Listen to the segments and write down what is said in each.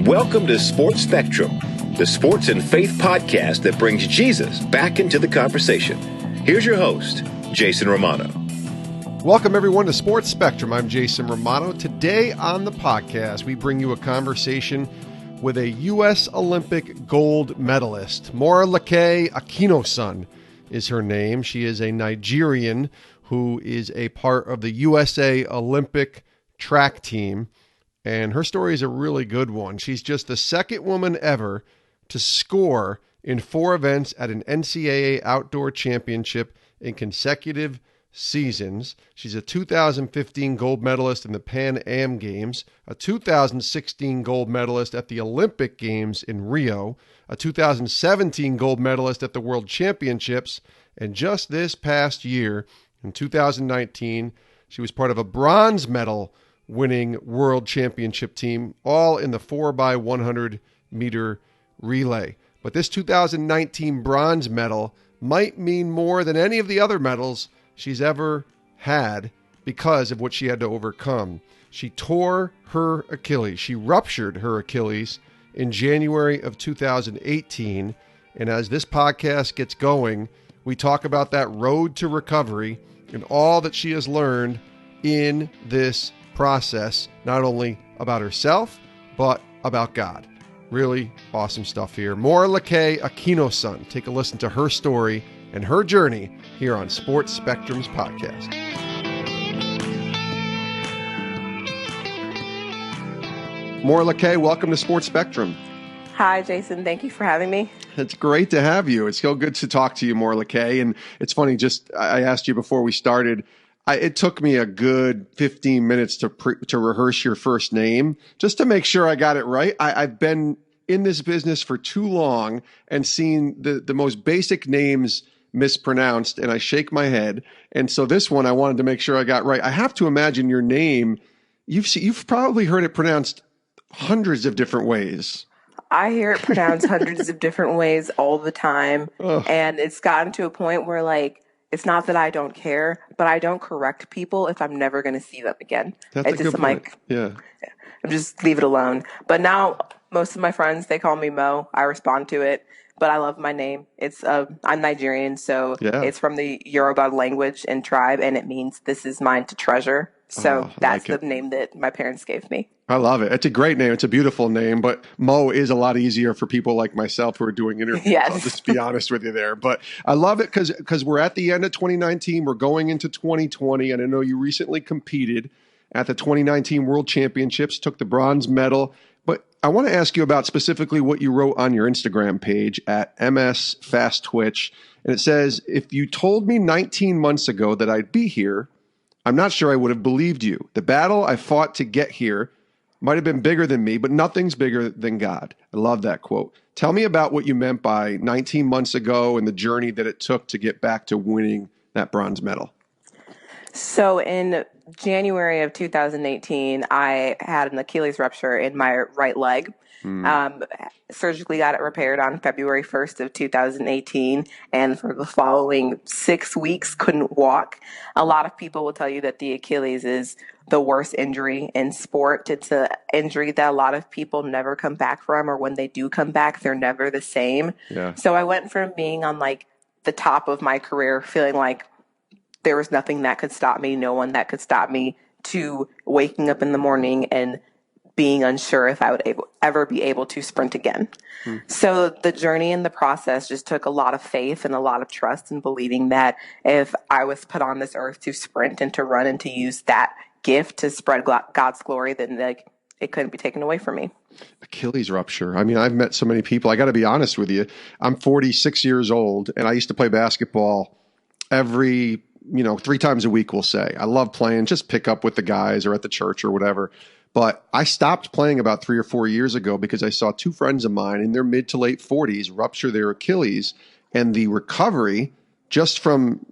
Welcome to Sports Spectrum, the sports and faith podcast that brings Jesus back into the conversation. Here's your host, Jason Romano. Welcome, everyone, to Sports Spectrum. I'm Jason Romano. Today on the podcast, we bring you a conversation with a U.S. Olympic gold medalist. Morolake Akinosun is her name. She is a Nigerian who is a part of the USA Olympic track team, and her story is a really good one. She's just the second woman ever to score in 4 events at an NCAA Outdoor Championship in consecutive seasons. She's a 2015 gold medalist in the Pan Am Games, a 2016 gold medalist at the Olympic Games in Rio, a 2017 gold medalist at the World Championships, and just this past year, in 2019, she was part of a bronze medal winning World Championship team, all in the 4x100 meter relay. But this 2019 bronze medal might mean more than any of the other medals she's ever had because of what she had to overcome. She tore her Achilles. She ruptured her Achilles in January of 2018. And as this podcast gets going, we talk about that road to recovery and all that she has learned in this process, not only about herself, but about God. Really awesome stuff here. Morolake Akinosun. Take a listen to her story and her journey here on Sports Spectrum's podcast. Morolake, welcome to Sports Spectrum. Hi, Jason. Thank you for having me. It's great to have you. It's so good to talk to you, Morolake. And it's funny, I asked you before we started, it took me a good 15 minutes to rehearse your first name just to make sure I got it right. I've been in this business for too long and seen the most basic names mispronounced, and I shake my head. And so this one I wanted to make sure I got right. I have to imagine your name, you've probably heard it pronounced hundreds of different ways. I hear it pronounced hundreds of different ways all the time. Ugh. And it's gotten to a point where, like, it's not that I don't care, but I don't correct people if I'm never going to see them again. That's a good point. Yeah. I'm just leave it alone. But now most of my friends, they call me Mo. I respond to it, but I love my name. It's I'm Nigerian, so It's from the Yoruba language and tribe, and it means this is mine to treasure. So that's like the name that my parents gave me. I love it. It's a great name. It's a beautiful name, but Mo is a lot easier for people like myself who are doing interviews. Yes. I'll just be honest with you there. But I love it because we're at the end of 2019. We're going into 2020, and I know you recently competed at the 2019 World Championships, took the bronze medal. But I want to ask you about specifically what you wrote on your Instagram page at MS Fast Twitch. And it says, if you told me 19 months ago that I'd be here, I'm not sure I would have believed you. The battle I fought to get here might have been bigger than me, but nothing's bigger than God. I love that quote. Tell me about what you meant by 19 months ago and the journey that it took to get back to winning that bronze medal. So in January of 2018, I had an Achilles rupture in my right leg. Surgically got it repaired on February 1st of 2018, and for the following 6 weeks couldn't walk. A lot of people will tell you that the Achilles is the worst injury in sport. It's an injury that a lot of people never come back from, or when they do come back, they're never the same. Yeah. So I went from being on like the top of my career, feeling like there was nothing that could stop me, no one that could stop me, to waking up in the morning and being unsure if I would ever be able to sprint again. So the journey and the process just took a lot of faith and a lot of trust and believing that if I was put on this earth to sprint and to run and to use that gift to spread God's glory, then it couldn't be taken away from me. Achilles rupture. I mean, I've met so many people. I got to be honest with you. I'm 46 years old, and I used to play basketball every 3 times a week, we'll say. I love playing, just pick up with the guys or at the church or whatever. But I stopped playing about 3 or 4 years ago because I saw 2 friends of mine in their mid to late 40s rupture their Achilles, and the recovery just from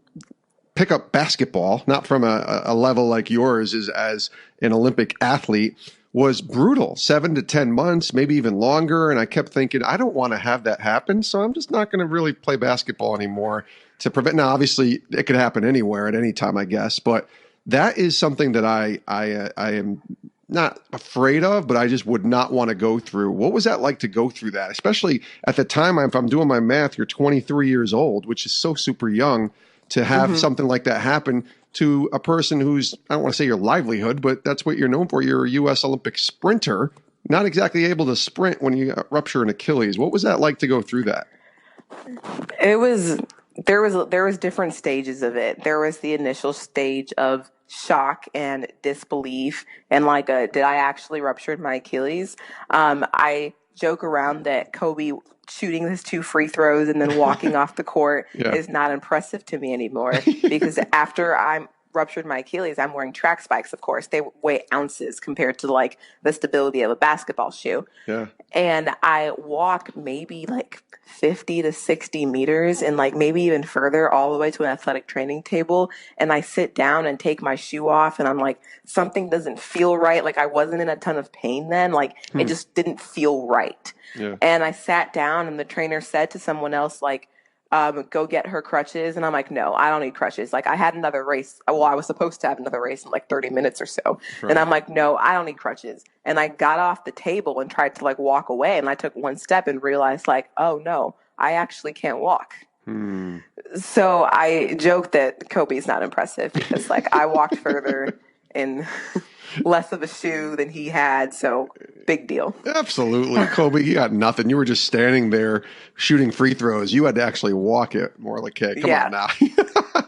pickup basketball, not from a level like yours as an Olympic athlete, was brutal. 7 to 10 months, maybe even longer. And I kept thinking, I don't want to have that happen, so I'm just not going to really play basketball anymore to prevent. Now, obviously, it could happen anywhere at any time, I guess. But that is something that I am not afraid of, but I just would not want to go through. What was that like to go through that? Especially at the time, if I'm doing my math, you're 23 years old, which is so super young to have something like that happen to a person who's, I don't want to say your livelihood, but that's what you're known for. You're a U.S. Olympic sprinter, not exactly able to sprint when you rupture an Achilles. What was that like to go through that? There was different stages of it. There was the initial stage of shock and disbelief and like did I actually rupture my Achilles? I joke around that Kobe shooting his 2 free throws and then walking off the court is not impressive to me anymore because after I'm ruptured my Achilles, I'm wearing track spikes, of course. They weigh ounces compared to like the stability of a basketball shoe. Yeah. And I walk maybe like 50 to 60 meters and like maybe even further all the way to an athletic training table. And I sit down and take my shoe off and I'm like, something doesn't feel right. Like I wasn't in a ton of pain then. Like it just didn't feel right. Yeah. And I sat down and the trainer said to someone else, like, go get her crutches. And I'm like, no, I don't need crutches. Like I had another race. Well, I was supposed to have another race in like 30 minutes or so. Right. And I'm like, no, I don't need crutches. And I got off the table and tried to like walk away. And I took one step and realized like, oh no, I actually can't walk. So I joked that Kobe's not impressive because like I walked further in less of a shoe than he had. So big deal. Absolutely. Kobe, you got nothing. You were just standing there shooting free throws. You had to actually walk it. Morolake, come on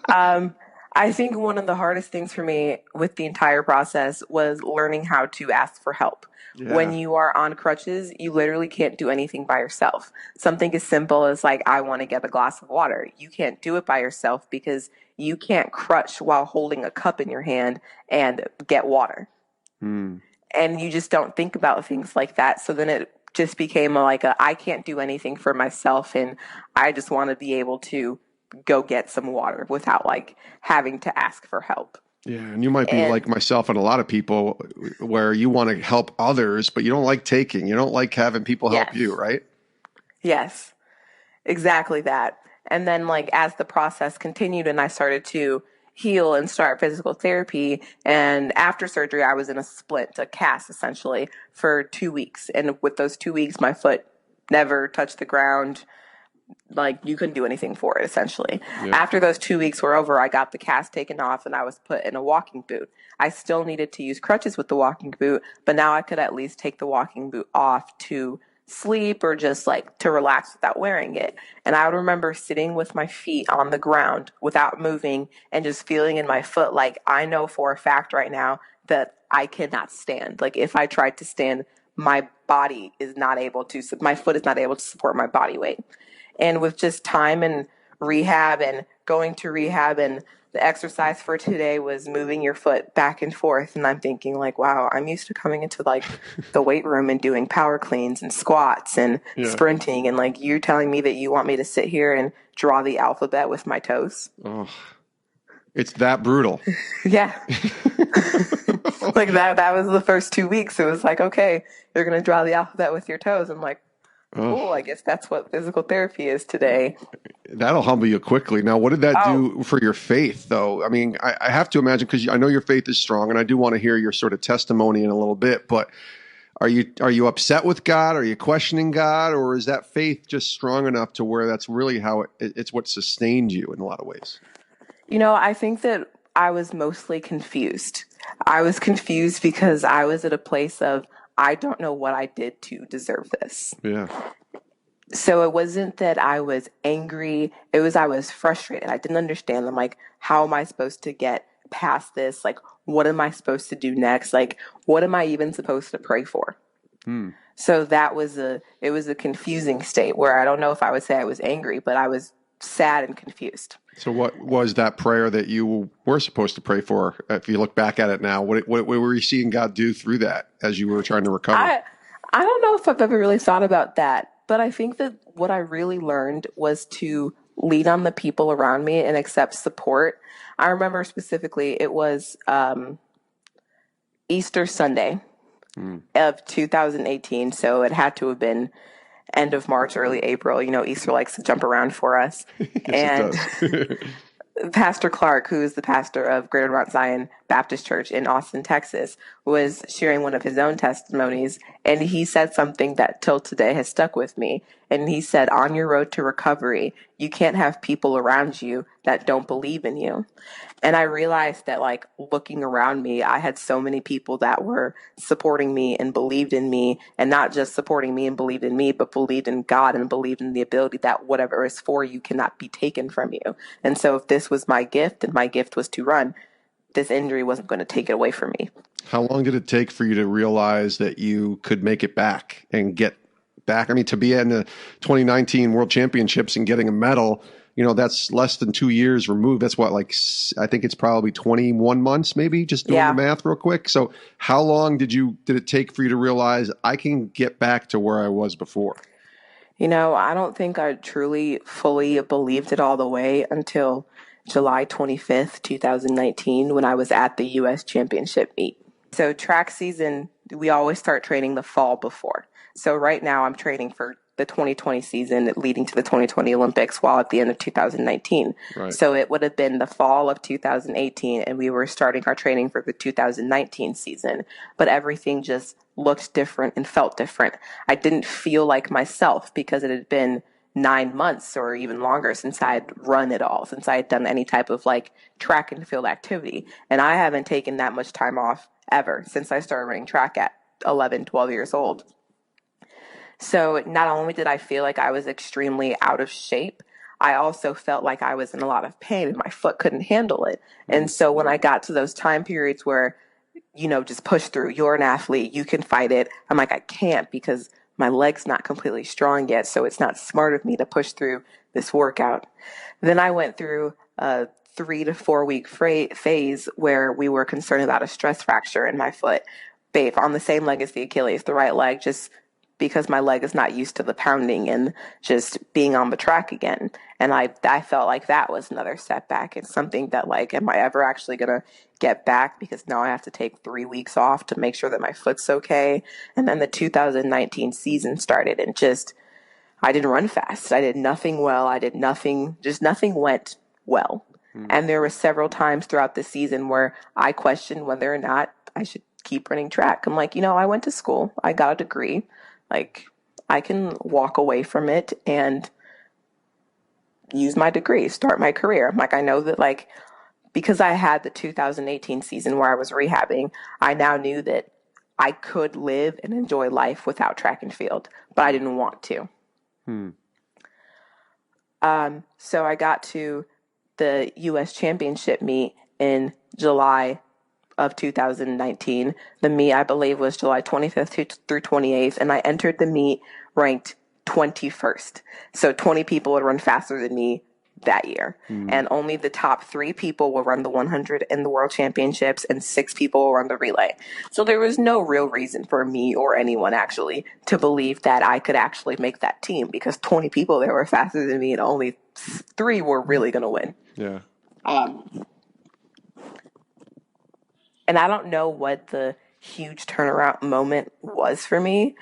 now. I think one of the hardest things for me with the entire process was learning how to ask for help. Yeah. When you are on crutches, you literally can't do anything by yourself. Something as simple as like, I want to get a glass of water. You can't do it by yourself because you can't crutch while holding a cup in your hand and get water. And you just don't think about things like that. So then it just became I can't do anything for myself and I just want to be able to go get some water without like having to ask for help. Yeah, and you might be like myself and a lot of people where you want to help others, but you don't like taking. You don't like having people help you, right? Yes, exactly that. And then like as the process continued and I started to heal and start physical therapy, and after surgery I was in a cast essentially for 2 weeks. And with those 2 weeks, my foot never touched the ground. Like you couldn't do anything for it essentially. Yeah. After those 2 weeks were over, I got the cast taken off and I was put in a walking boot. I still needed to use crutches with the walking boot, but now I could at least take the walking boot off to sleep or just like to relax without wearing it. And I would remember sitting with my feet on the ground without moving and just feeling in my foot like I know for a fact right now that I cannot stand. Like if I tried to stand, my foot is not able to support my body weight. And with just time and rehab and going to rehab, and the exercise for today was moving your foot back and forth. And I'm thinking like, wow, I'm used to coming into like the weight room and doing power cleans and squats and sprinting. And like, you're telling me that you want me to sit here and draw the alphabet with my toes. Oh, it's that brutal. Yeah. Like that was the first 2 weeks. It was like, okay, you're going to draw the alphabet with your toes. I'm like, cool, I guess that's what physical therapy is today. That'll humble you quickly. Now, what did that do for your faith, though? I mean, I have to imagine, because I know your faith is strong, and I do want to hear your sort of testimony in a little bit, but are you upset with God? Are you questioning God? Or is that faith just strong enough to where that's really how it's what sustained you in a lot of ways? You know, I think that I was mostly confused. I was confused because I was at a place of, I don't know what I did to deserve this. Yeah. So it wasn't that I was angry. It was I was frustrated. I didn't understand. I'm like, how am I supposed to get past this? Like, what am I supposed to do next? Like, what am I even supposed to pray for? So it was a confusing state where I don't know if I would say I was angry, but I was sad and confused. So what was that prayer that you were supposed to pray for? If you look back at it now, what were you seeing God do through that as you were trying to recover? I don't know if I've ever really thought about that, but I think that what I really learned was to lean on the people around me and accept support. I remember specifically it was Easter Sunday of 2018, so it had to have been end of March, early April. You know, Easter likes to jump around for us. Yes, and Pastor Clark, who is the pastor of Greater Mount Zion Baptist church in Austin, Texas, was sharing one of his own testimonies. And he said something that till today has stuck with me. And he said, on your road to recovery, you can't have people around you that don't believe in you. And I realized that, like, looking around me, I had so many people that were supporting me and believed in me, and not just supporting me and believed in me, but believed in God and believed in the ability that whatever is for you cannot be taken from you. And so if this was my gift and my gift was to run, this injury wasn't going to take it away from me. How long did it take for you to realize that you could make it back and get back? I mean, to be in the 2019 World Championships and getting a medal, that's less than 2 years removed. That's what, like, I think it's probably 21 months, maybe, just doing the math real quick. So how long did it take for you to realize I can get back to where I was before? I don't think I truly fully believed it all the way until July 25th, 2019, when I was at the U.S. Championship meet. So track season, we always start training the fall before. So right now I'm training for the 2020 season leading to the 2020 Olympics while at the end of 2019. Right. So it would have been the fall of 2018 and we were starting our training for the 2019 season, but everything just looked different and felt different. I didn't feel like myself because it had been 9 months or even longer since I had run at all, since I had done any type of like track and field activity. And I haven't taken that much time off ever since I started running track at 11, 12 years old. So not only did I feel like I was extremely out of shape, I also felt like I was in a lot of pain and my foot couldn't handle it. And so when I got to those time periods where, just push through, you're an athlete, you can fight it. I'm like, I can't because my leg's not completely strong yet. So it's not smart of me to push through this workout. Then I went through a 3 to 4 week phase where we were concerned about a stress fracture in my foot, on the same leg as the Achilles, the right leg, just because my leg is not used to the pounding and just being on the track again. And I felt like that was another setback. It's something that, like, am I ever actually going to get back? Because now I have to take 3 weeks off to make sure that my foot's okay. And then the 2019 season started and I didn't run fast. I did nothing well. Nothing went well. And there were several times throughout the season where I questioned whether or not I should keep running track. I'm like, I went to school. I got a degree. Like, I can walk away from it and use my degree, start my career. Like, I know that, like, because I had the 2018 season where I was rehabbing, I now knew that I could live and enjoy life without track and field, but I didn't want to. So I got to the U.S. Championship meet in July of 2019. The meet, I believe, was July 25th through 28th, and I entered the meet ranked 21st. So 20 people would run faster than me that year. And only the top 3 people will run the 100 in the World Championships, and 6 people will run the relay. So there was no real reason for me or anyone actually to believe that I could actually make that team, because 20 people there were faster than me and only 3 were really going to win. Yeah. And I don't know what the huge turnaround moment was for me,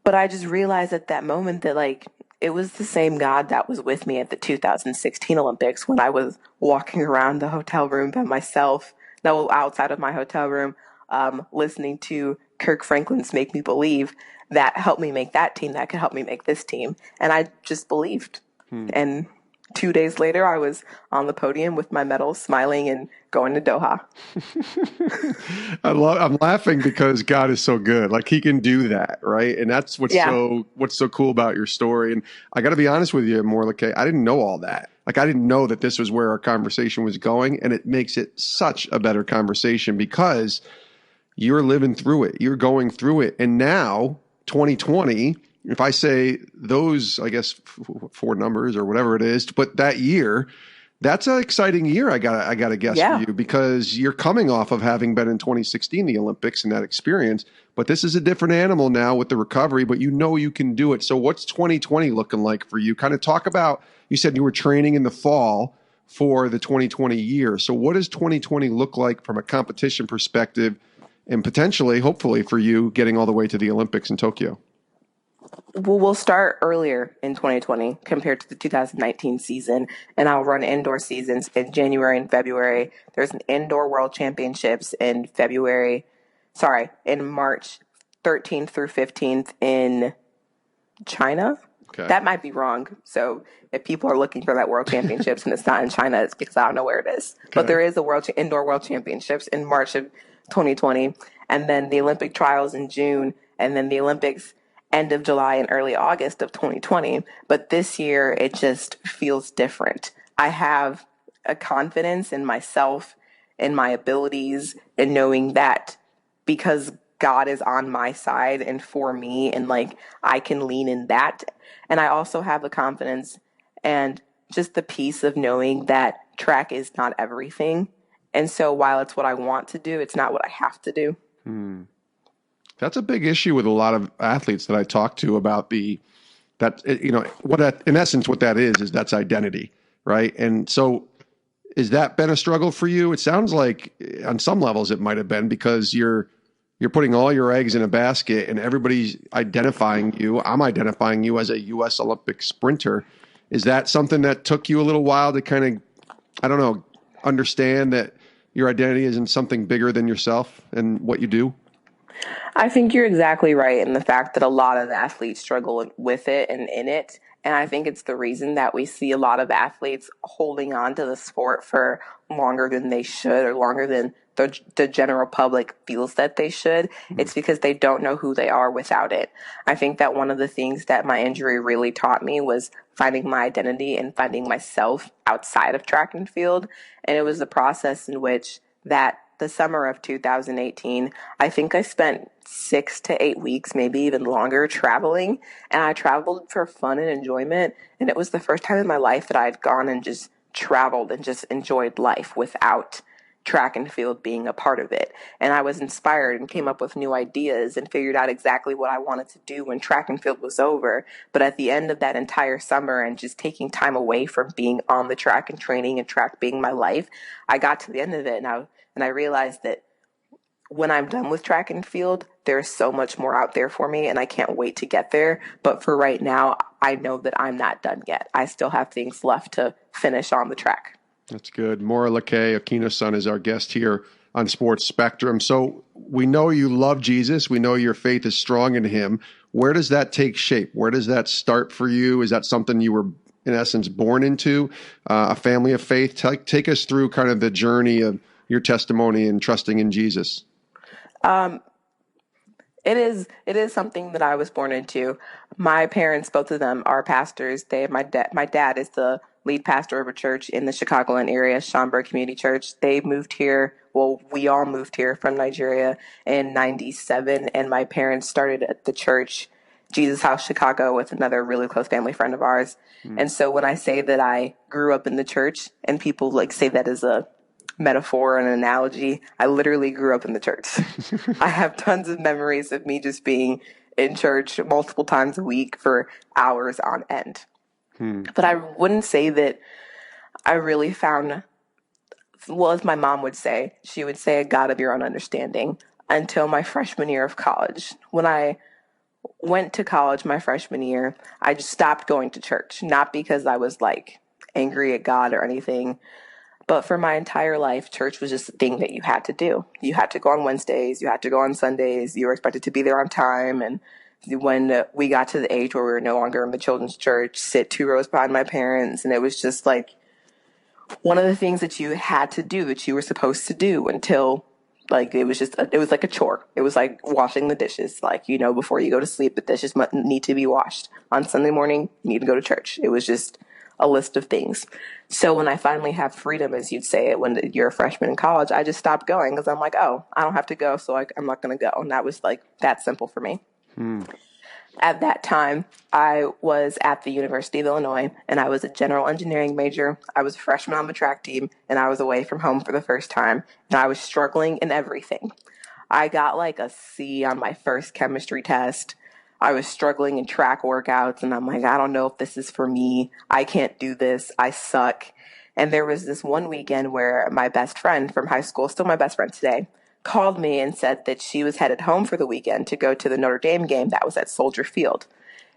but I just realized at that moment that, like, it was the same God that was with me at the 2016 Olympics when I was walking around the hotel room by myself, outside of my hotel room, listening to Kirk Franklin's Make Me Believe, that helped me make that team, that could help me make this team. And I just believed. And 2 days later, I was on the podium with my medal, smiling and going to Doha. I'm laughing because God is so good. Like, he can do that, right? And that's what's so cool about your story. And I got to be honest with you, Morolake, I didn't know all that. Like, I didn't know that this was where our conversation was going, and it makes it such a better conversation because you're living through it. You're going through it. And now, 2020, if I say those, I guess, 4 numbers or whatever it is, but that year, that's an exciting year, I gotta guess, for you, because you're coming off of having been in 2016, the Olympics, and that experience. But this is a different animal now with the recovery, but you can do it. So what's 2020 looking like for you? Kind of talk about, you said you were training in the fall for the 2020 year. So what does 2020 look like from a competition perspective, and potentially, hopefully for you, getting all the way to the Olympics in Tokyo? We'll start earlier in 2020 compared to the 2019 season, and I'll run indoor seasons in January and February. There's an indoor world championships in in March 13th through 15th in China. Okay. That might be wrong. So if people are looking for that world championships and it's not in China, it's because I don't know where it is. Okay. But there is a indoor world championships in March of 2020, and then the Olympic trials in June, and then the Olympics end of July and early August of 2020. But this year, it just feels different. I have a confidence in myself, in my abilities, and knowing that because God is on my side and for me, and like I can lean in that. And I also have the confidence and just the peace of knowing that track is not everything. And so while it's what I want to do, it's not what I have to do. That's a big issue with a lot of athletes that I talk to about in essence, what that is that's identity, right? And so has that been a struggle for you? It sounds like on some levels it might have been, because you're putting all your eggs in a basket and everybody's identifying you. I'm identifying you as a U.S. Olympic sprinter. Is that something that took you a little while to kind of, I don't know, understand that your identity isn't something bigger than yourself and what you do? I think you're exactly right in the fact that a lot of athletes struggle with it and in it. And I think it's the reason that we see a lot of athletes holding on to the sport for longer than they should, or longer than the general public feels that they should. It's because they don't know who they are without it. I think that one of the things that my injury really taught me was finding my identity and finding myself outside of track and field. And it was the process in which the summer of 2018, I think I spent 6 to 8 weeks, maybe even longer, traveling. And I traveled for fun and enjoyment. And it was the first time in my life that I had gone and just traveled and just enjoyed life without track and field being a part of it. And I was inspired and came up with new ideas and figured out exactly what I wanted to do when track and field was over. But at the end of that entire summer and just taking time away from being on the track and training and track being my life, I got to the end of it and I realized that when I'm done with track and field, there's so much more out there for me, and I can't wait to get there. But for right now, I know that I'm not done yet. I still have things left to finish on the track. That's good. Morolake Akinosun is our guest here on Sports Spectrum. So we know you love Jesus. We know your faith is strong in him. Where does that take shape? Where does that start for you? Is that something you were, in essence, born into, a family of faith? Take us through kind of the journey of your testimony and trusting in Jesus. It is something that I was born into. My parents, both of them, are pastors. My dad is the lead pastor of a church in the Chicagoland area, Schaumburg Community Church. They moved here. Well, we all moved here from Nigeria in '97, and my parents started at the church, Jesus House Chicago, with another really close family friend of ours. And so when I say that I grew up in the church, and people like say that as a metaphor and an analogy, I literally grew up in the church. I have tons of memories of me just being in church multiple times a week for hours on end. But I wouldn't say that I really found, well, as my mom would say, she would say a God of your own understanding until my freshman year of college. When I went to college my freshman year, I just stopped going to church, not because I was like angry at God or anything, but for my entire life, church was just a thing that you had to do. You had to go on Wednesdays, you had to go on Sundays, you were expected to be there on time. And when we got to the age where we were no longer in the children's church, sit 2 rows behind my parents. And it was just like one of the things that you had to do, that you were supposed to do, until like it was like a chore. It was like washing the dishes. Like, before you go to sleep, the dishes need to be washed. On Sunday morning, you need to go to church. It was just a list of things. So when I finally have freedom, as you'd say it, when you're a freshman in college, I just stopped going because I'm like, oh, I don't have to go, so I'm not going to go. And that was like that simple for me. At that time, I was at the University of Illinois, and I was a general engineering major. I was a freshman on the track team, and I was away from home for the first time, and I was struggling in everything. I got like a C on my first chemistry test. I was struggling in track workouts, and I'm like, I don't know if this is for me. I can't do this. I suck. And there was this one weekend where my best friend from high school, still my best friend today, called me and said that she was headed home for the weekend to go to the Notre Dame game that was at Soldier Field.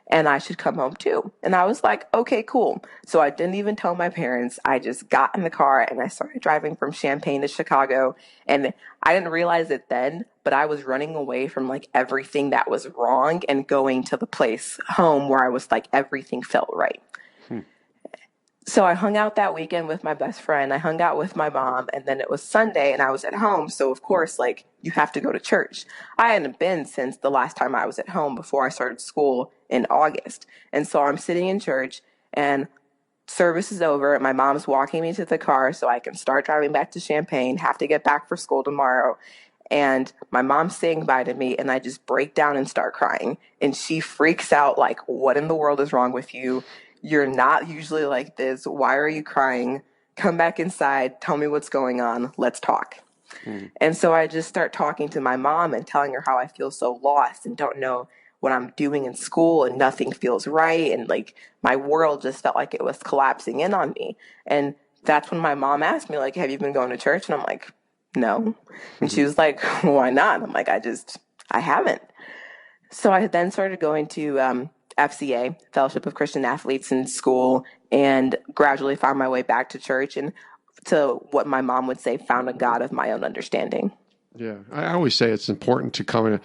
and I should come home too. And I was like, okay, cool. So I didn't even tell my parents. I just got in the car and I started driving from Champaign to Chicago. And I didn't realize it then, but I was running away from like everything that was wrong and going to the place home where I was like, everything felt right. So I hung out that weekend with my best friend. I hung out with my mom, and then it was Sunday and I was at home. So of course, like, you have to go to church. I hadn't been since the last time I was at home before I started school in August. And so I'm sitting in church and service is over. My mom's walking me to the car so I can start driving back to Champaign, have to get back for school tomorrow. And my mom's saying bye to me, and I just break down and start crying. And she freaks out like, what in the world is wrong with you? You're not usually like this. Why are you crying? Come back inside. Tell me what's going on. Let's talk. And so I just start talking to my mom and telling her how I feel so lost and don't know what I'm doing in school and nothing feels right. And like my world just felt like it was collapsing in on me. And that's when my mom asked me, like, have you been going to church? And I'm like, no. And she was like, why not? I'm like, I haven't. So I then started going to FCA, Fellowship of Christian Athletes, in school, and gradually found my way back to church and to what my mom would say, found a God of my own understanding. Yeah, I always say it's important to come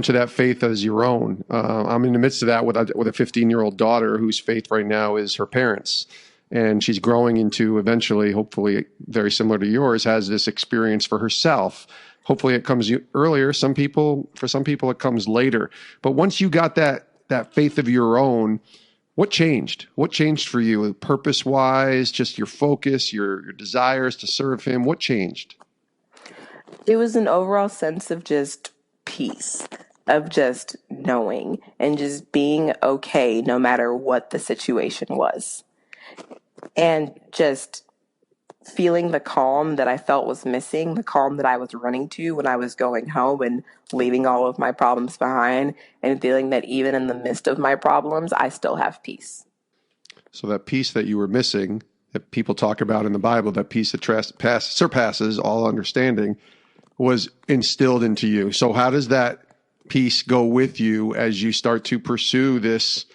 to that faith as your own. I'm in the midst of that with a 15-year-old daughter whose faith right now is her parents, and she's growing into eventually, hopefully, very similar to yours, has this experience for herself. Hopefully, it comes earlier. For some people, it comes later. But once you got that faith of your own, what changed? What changed for you, purpose-wise, just your focus, your desires to serve Him? What changed? It was an overall sense of just peace, of just knowing and just being okay no matter what the situation was. And just feeling the calm that I felt was missing, the calm that I was running to when I was going home and leaving all of my problems behind, and feeling that even in the midst of my problems, I still have peace. So that peace that you were missing, that people talk about in the Bible, that peace that surpasses all understanding, was instilled into you. So how does that peace go with you as you start to pursue this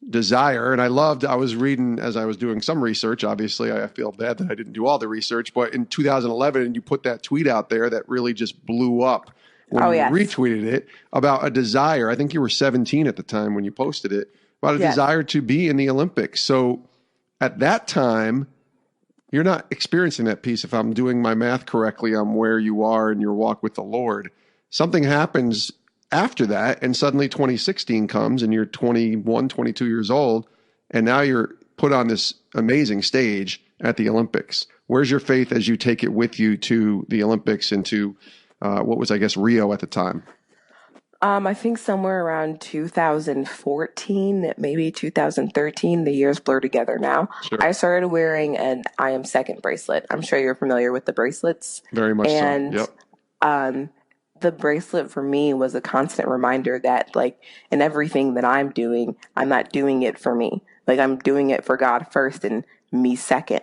desire? And I was reading as I was doing some research. Obviously, I feel bad that I didn't do all the research, but in 2011, you put that tweet out there that really just blew up when you retweeted it about a desire. I think you were 17 at the time when you posted it, about a desire to be in the Olympics. So at that time, you're not experiencing that peace. If I'm doing my math correctly on where you are in your walk with the Lord, something happens after that, and suddenly 2016 comes and you're 21, 22 years old, and now you're put on this amazing stage at the Olympics. Where's your faith as you take it with you to the Olympics and to what was, I guess, Rio at the time? I think somewhere around 2014, maybe 2013, the years blur together now. Sure. I started wearing an I am second bracelet. I'm sure you're familiar with the bracelets. Very much and, so. Yep. The bracelet for me was a constant reminder that, like, in everything that I'm doing, I'm not doing it for me. Like, I'm doing it for God first and me second.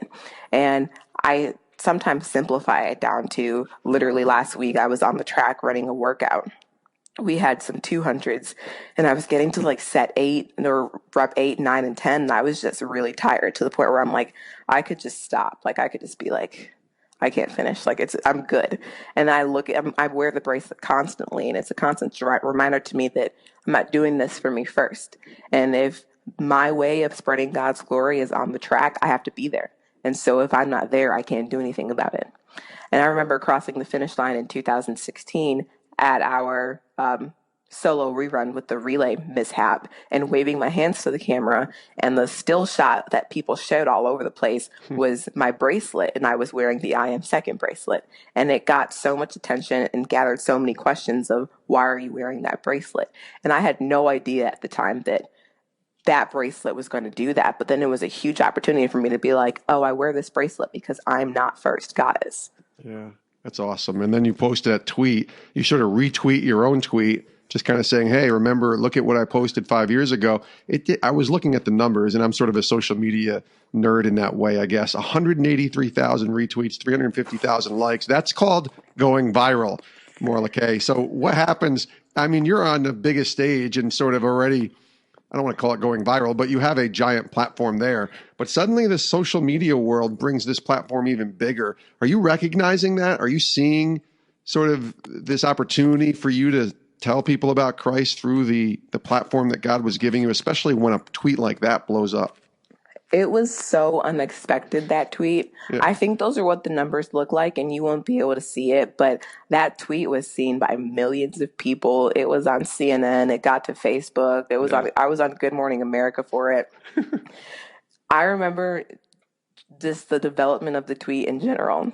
And I sometimes simplify it down to literally last week I was on the track running a workout. We had some 200s and I was getting to like set 8 or rep 8, 9, and 10. And I was just really tired to the point where I'm like, I could just stop. Like, I could just be like, I can't finish. Like, I'm good. And I wear the bracelet constantly, and it's a constant reminder to me that I'm not doing this for me first. And if my way of spreading God's glory is on the track, I have to be there. And so if I'm not there, I can't do anything about it. And I remember crossing the finish line in 2016 at our solo rerun with the relay mishap and waving my hands to the camera. And the still shot that people showed all over the place was my bracelet. And I was wearing the I am second bracelet. And it got so much attention and gathered so many questions of, why are you wearing that bracelet? And I had no idea at the time that bracelet was going to do that. But then it was a huge opportunity for me to be like, oh, I wear this bracelet because I'm not first, God is. Yeah, that's awesome. And then you posted that tweet. You sort of retweet your own tweet, just kind of saying, hey, remember, look at what I posted 5 years ago. I was looking at the numbers, and I'm sort of a social media nerd in that way, I guess. 183,000 retweets, 350,000 likes. That's called going viral, Morolake. So what happens? I mean, you're on the biggest stage and sort of already I don't want to call it going viral, but you have a giant platform there. But suddenly the social media world brings this platform even bigger. Are you recognizing that? Are you seeing sort of this opportunity for you to tell people about Christ through the platform that God was giving you, especially when a tweet like that blows up? It was so unexpected, that tweet. Yeah. I think those are what the numbers look like, and you won't be able to see it, but that tweet was seen by millions of people. It was on CNN. It got to Facebook. It was I was on Good Morning America for it. I remember just the development of the tweet in general.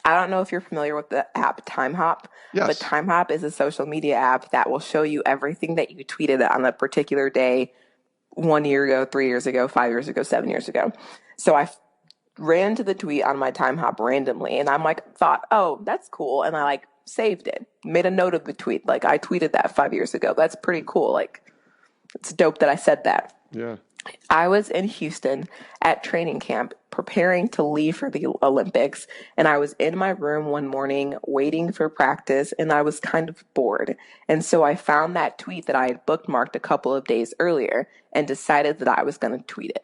I don't know if you're familiar with the app Time Hop, but Yes. Time Hop is a social media app that will show you everything that you tweeted on a particular day 1 year ago, 3 years ago, 5 years ago, 7 years ago. So I ran to the tweet on my Time Hop randomly, and I'm like, thought, oh, that's cool. And I like saved it, made a note of the tweet. Like, I tweeted that 5 years ago. That's pretty cool. Like, it's dope that I said that. Yeah. I was in Houston at training camp preparing to leave for the Olympics, and I was in my room one morning waiting for practice, and I was kind of bored. And so I found that tweet that I had bookmarked a couple of days earlier and decided that I was going to tweet it.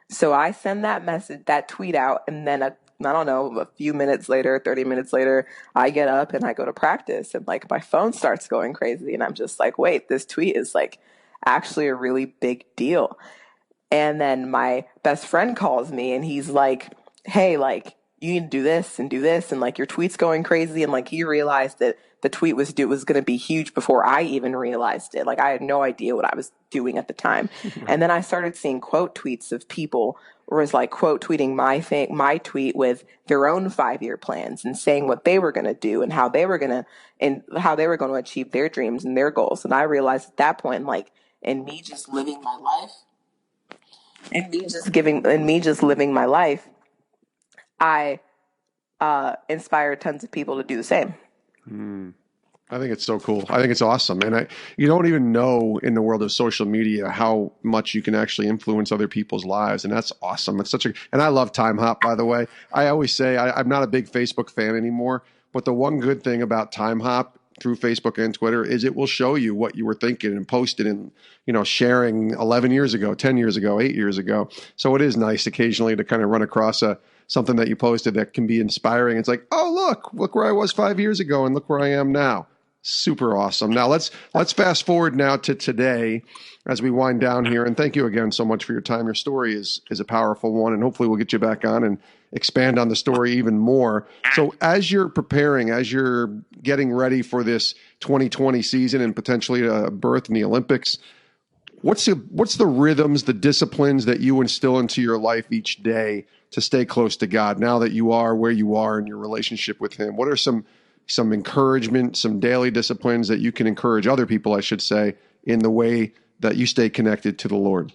So I send that tweet out, and then I don't know, a few minutes later, 30 minutes later, I get up and I go to practice, and like my phone starts going crazy, and I'm just like, wait, this tweet is like actually a really big deal. And then my best friend calls me and he's like, hey, like, you need to do this and do this. And like, your tweet's going crazy. And like, he realized that the tweet was going to be huge before I even realized it. Like, I had no idea what I was doing at the time. And then I started seeing quote tweets of people was like quote tweeting my tweet with their own 5-year plans and saying what they were going to do and how they were going to achieve their dreams and their goals. And I realized at that point, like, and me just living my life, and me just living my life, I inspired tons of people to do the same. I think it's so cool. I think it's awesome. And you don't even know in the world of social media how much you can actually influence other people's lives. And that's awesome. And I love Time Hop, by the way. I always say I'm not a big Facebook fan anymore, but the one good thing about Time Hop through Facebook and Twitter is it will show you what you were thinking and posted and, sharing 11 years ago, 10 years ago, 8 years ago. So it is nice occasionally to kind of run across something that you posted that can be inspiring. It's like, oh, look where I was 5 years ago and look where I am now. Super awesome. Now let's fast forward now to today as we wind down here. And thank you again so much for your time. Your story is a powerful one, and hopefully we'll get you back on and expand on the story even more. So as you're preparing, as you're getting ready for this 2020 season and potentially a berth in the Olympics, what's the rhythms, the disciplines that you instill into your life each day to stay close to God now that you are where you are in your relationship with Him? What are some encouragement, some daily disciplines that you can encourage other people, I should say, in the way that you stay connected to the Lord?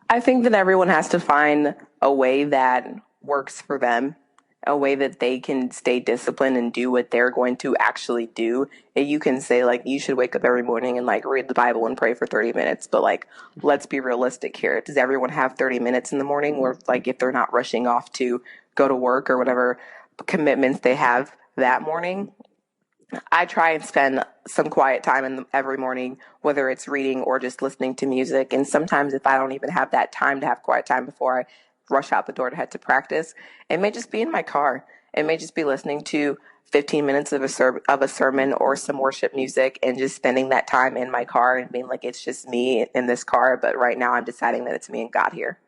I think that everyone has to find a way that works for them, a way that they can stay disciplined and do what they're going to actually do. And you can say, like, you should wake up every morning and like read the Bible and pray for 30 minutes. But like, let's be realistic here. Does everyone have 30 minutes in the morning where, like, if they're not rushing off to go to work or whatever commitments they have that morning? I try and spend some quiet time every morning, whether it's reading or just listening to music. And sometimes if I don't even have that time to have quiet time before I rush out the door to head to practice, it may just be in my car. It may just be listening to 15 minutes of a sermon or some worship music and just spending that time in my car and being like, it's just me in this car. But right now I'm deciding that it's me and God here.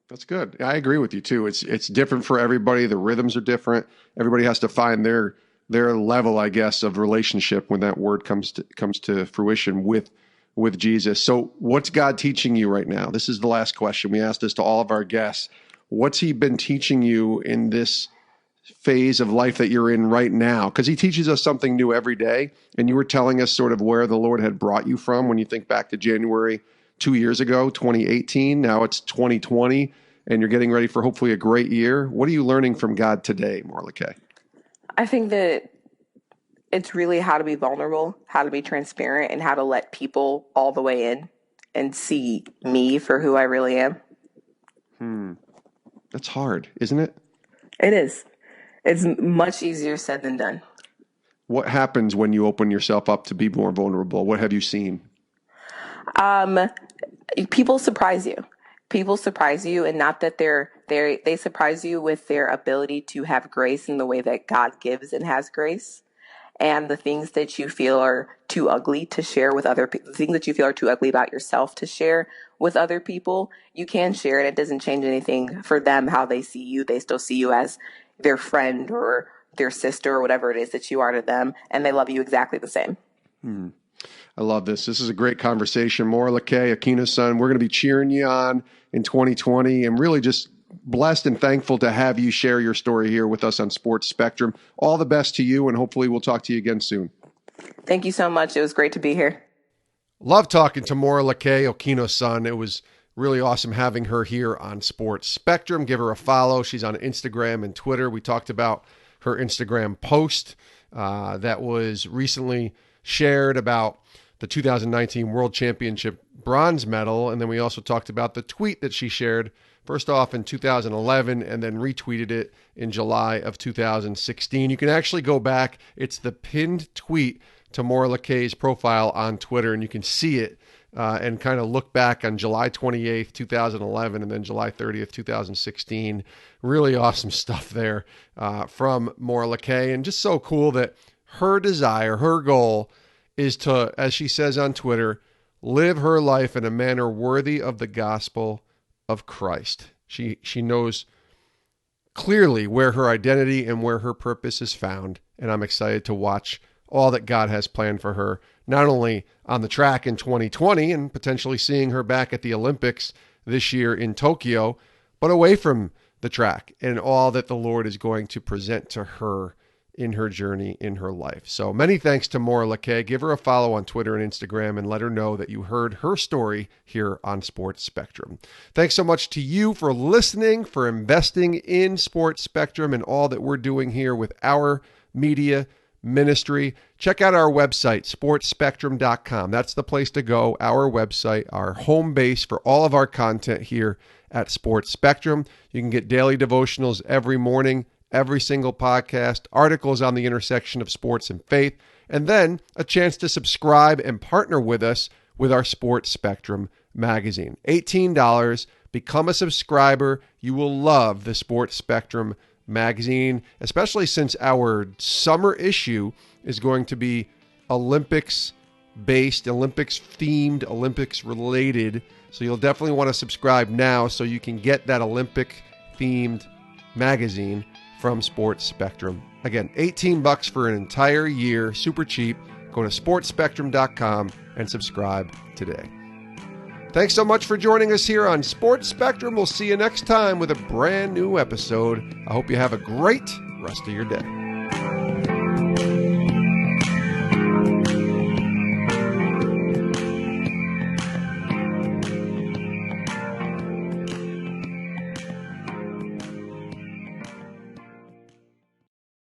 That's good. I agree with you too. It's different for everybody. The rhythms are different. Everybody has to find their level, I guess, of relationship when that word comes to fruition with Jesus. So what's God teaching you right now? This is the last question. We ask this to all of our guests. What's He been teaching you in this phase of life that you're in right now? Because He teaches us something new every day. And you were telling us sort of where the Lord had brought you from when you think back to January 2 years ago, 2018. Now it's 2020, and you're getting ready for hopefully a great year. What are you learning from God today, Morolake? I think that it's really how to be vulnerable, how to be transparent, and how to let people all the way in and see me for who I really am. That's hard, isn't it? It is. It's much easier said than done. What happens when you open yourself up to be more vulnerable? What have you seen? People surprise you. People surprise you, and not that they surprise you with their ability to have grace in the way that God gives and has grace. And the things that you feel are too ugly to share with other people, the things that you feel are too ugly about yourself to share with other people, you can share it. It doesn't change anything for them, how they see you. They still see you as their friend or their sister or whatever it is that you are to them. And they love you exactly the same. I love this. This is a great conversation. Morolake Akinosun, we're going to be cheering you on in 2020 and really just blessed and thankful to have you share your story here with us on Sports Spectrum. All the best to you, and hopefully we'll talk to you again soon. Thank you so much. It was great to be here. Love talking to Morolake Akinosun. It was really awesome having her here on Sports Spectrum. Give her a follow. She's on Instagram and Twitter. We talked about her Instagram post that was recently shared about the 2019 World Championship bronze medal. And then we also talked about the tweet that she shared first off in 2011 and then retweeted it in July of 2016. You can actually go back. It's the pinned tweet to Morolake's profile on Twitter, and you can see it and kind of look back on July 28th, 2011, and then July 30th, 2016. Really awesome stuff there from Morolake, and just so cool that her desire, her goal is to, as she says on Twitter, live her life in a manner worthy of the gospel of Christ. She knows clearly where her identity and where her purpose is found, and I'm excited to watch all that God has planned for her, not only on the track in 2020 and potentially seeing her back at the Olympics this year in Tokyo, but away from the track and all that the Lord is going to present to her in her journey in her life. So many thanks to Morolake. Give her a follow on Twitter and Instagram and let her know that you heard her story here on Sports Spectrum. Thanks so much to you for listening, for investing in Sports Spectrum and all that we're doing here with our media ministry. Check out our website, sportspectrum.com. That's the place to go, our website, our home base for all of our content here at Sports Spectrum. You can get daily devotionals every morning, every single podcast, articles on the intersection of sports and faith, and then a chance to subscribe and partner with us with our Sports Spectrum magazine. $18. Become a subscriber. You will love the Sports Spectrum magazine, especially since our summer issue is going to be Olympics-based, Olympics-themed, Olympics-related. So you'll definitely want to subscribe now so you can get that Olympic-themed magazine from Sports Spectrum. Again, $18 for an entire year, super cheap. Go to sportspectrum.com and subscribe today. Thanks so much for joining us here on Sports Spectrum. We'll see you next time with a brand new episode. I hope you have a great rest of your day.